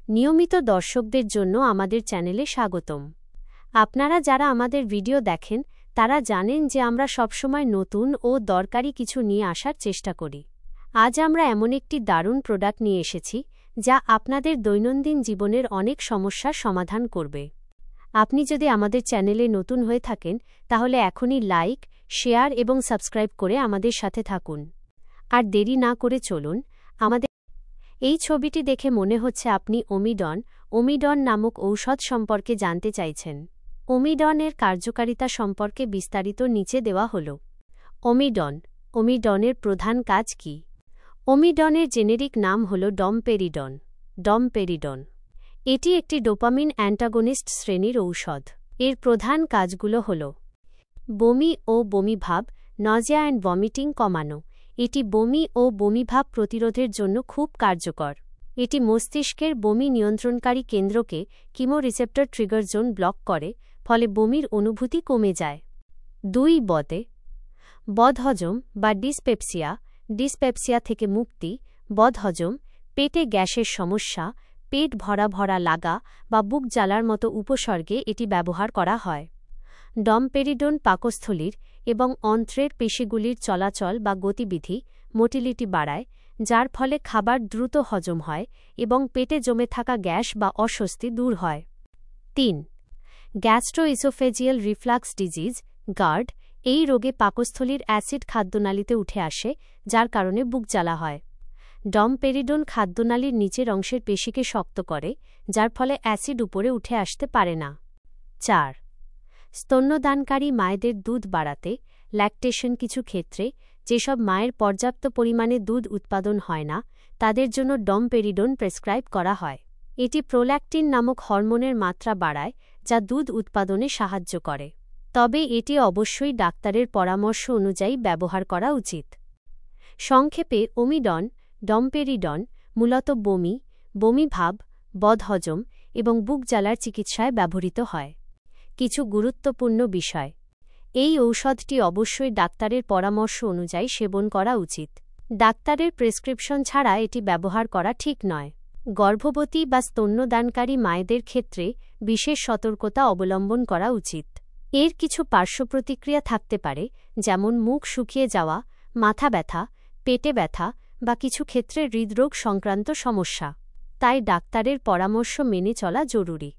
নিয়মিত দর্শকদের জন্য আমাদের চ্যানেলে স্বাগতম। আপনারা যারা আমাদের ভিডিও দেখেন তারা জানেন যে আমরা সবসময় নতুন ও দরকারি কিছু নিয়ে আসার চেষ্টা করি। আজ আমরা এমন একটি দারুণ প্রোডাক্ট নিয়ে এসেছি যা আপনাদের দৈনন্দিন জীবনের অনেক সমস্যার সমাধান করবে। আপনি যদি আমাদের চ্যানেলে নতুন হয়ে থাকেন তাহলে এখনই লাইক, শেয়ার এবং সাবস্ক্রাইব করে আমাদের সাথে থাকুন। আর দেরি না করে চলুন আমাদের এই ছবিটি দেখে মনে হচ্ছে আপনি ওমিডন নামক ঔষধ সম্পর্কে জানতে চাইছেন। ওমিডনের কার্যকারিতা সম্পর্কে বিস্তারিত নিচে দেওয়া হল। ওমিডনের প্রধান কাজ কি? ওমিডনের জেনেরিক নাম হল ডমপেরিডন। এটি একটি ডোপামিন অ্যান্টাগনিস্ট শ্রেণীর ঔষধ। এর প্রধান কাজগুলো হল বমি ও বমিভাব, নজিয়া অ্যান্ড ভমিটিং কমানো। এটি বমি ও বমিভাব প্রতিরোধের জন্য খুব কার্যকর। এটি মস্তিষ্কের বমি নিয়ন্ত্রণকারী কেন্দ্রকে কিমোরিসেপ্টর ট্রিগার জোন ব্লক করে, ফলে বমির অনুভূতি কমে যায়। 2 বদহজম বা ডিসপেপসিয়া থেকে মুক্তি। বদহজম, পেটে গ্যাসের সমস্যা, পেট ভরা লাগা বা বুক জ্বালার মতো উপসর্গে এটি ব্যবহার করা হয়। ডমপেরিডন পাকস্থলীর এবং অন্ত্রের পেশিগুলির চলাচল বা গতিবিধি মোটিলিটি বাড়ায়, যার ফলে খাবার দ্রুত হজম হয় এবং পেটে জমে থাকা গ্যাস বা অস্বস্তি দূর হয়। 3 গ্যাস্ট্রোইসোফেজিয়াল রিফ্লাক্স ডিজিজ গার্ড। এই রোগে পাকস্থলীর অ্যাসিড খাদ্যনালীতে উঠে আসে, যার কারণে বুক জ্বালা হয়। ডমপেরিডন খাদ্যনালীর নিচের অংশের পেশিকে শক্ত করে, যার ফলে অ্যাসিড উপরে উঠে আসতে পারে না। 4 স্তন্যদানকারী মায়েদের দুধ বাড়াতে ল্যাকটেশন। কিছু ক্ষেত্রে যেসব মায়ের পর্যাপ্ত পরিমাণে দুধ উৎপাদন হয় না তাদের জন্য ডমপেরিডন প্রেসক্রাইব করা হয়। এটি প্রোল্যাকটিন নামক হরমোনের মাত্রা বাড়ায়, যা দুধ উৎপাদনে সাহায্য করে। তবে এটি অবশ্যই ডাক্তারের পরামর্শ অনুযায়ী ব্যবহার করা উচিত। সংক্ষেপে, ডমপেরিডন মূলত বমিভাব, বদহজম এবং বুক জ্বালার চিকিৎসায় ব্যবহৃত হয়। কিছু গুরুত্বপূর্ণ বিষয়। এই ঔষধটি অবশ্যই ডাক্তারের পরামর্শ অনুযায়ী সেবন করা উচিত। ডাক্তারের প্রেসক্রিপশন ছাড়া এটি ব্যবহার করা ঠিক নয়। গর্ভবতী বা স্তন্যদানকারী মায়েদের ক্ষেত্রে বিশেষ সতর্কতা অবলম্বন করা উচিত। এর কিছু পার্শ্বপ্রতিক্রিয়া থাকতে পারে, যেমন মুখ শুকিয়ে যাওয়া, মাথা ব্যথা, পেটে ব্যথা বা কিছু ক্ষেত্রে হৃদরোগ সংক্রান্ত সমস্যা। তাই ডাক্তারের পরামর্শ মেনে চলা জরুরি।